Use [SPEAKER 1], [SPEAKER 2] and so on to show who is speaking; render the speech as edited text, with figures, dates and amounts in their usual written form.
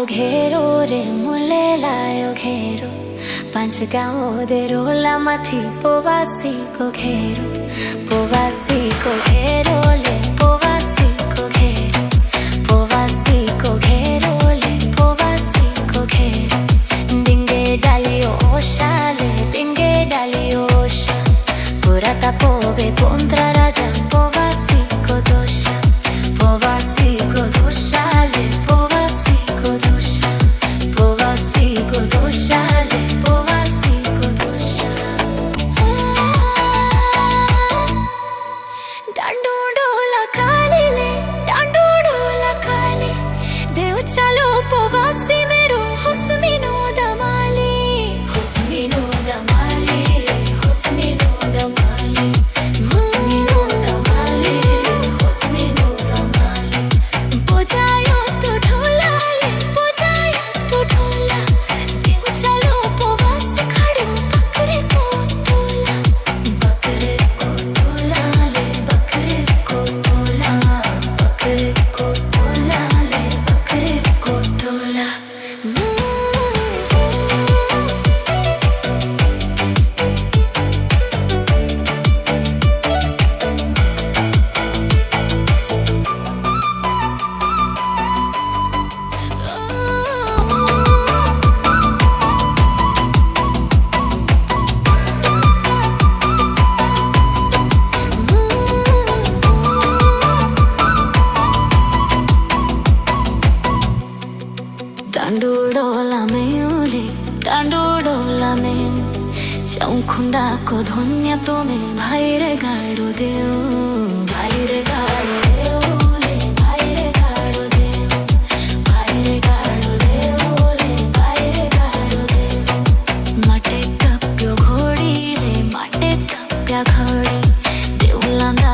[SPEAKER 1] घेरो रे मुले लायो घेरो पांच गाँव दे रोला माथी पोवासी को घेरो ले पोवासी को घेरो ले पोवासी को घेरो डिंगे डालियो ओशाले डिंगे डालियो ओशा पूरा तापोबे पोंत्रा राजा पोवासी को दोषा ले पोवासी को दोषा ले पोवासी को दोषा डांडू डोला खाली देव चलो पोवासी मेरो हुस्मिनो दमाली बजायो तो ढोला देव चलो पोवासी खड़ो बकरे को तोला ले बकरे को तोला ले बकरे को तोला डांडू डोला में चौखुंडा को धोनिया तो में भाई रे गाड़ो देओ ले भाई रे गाड़ो देओ ले भाई रे गाड़ो देओ माटे कप्यो घोड़ी रे माटे कप्या घोड़ी देउलांदा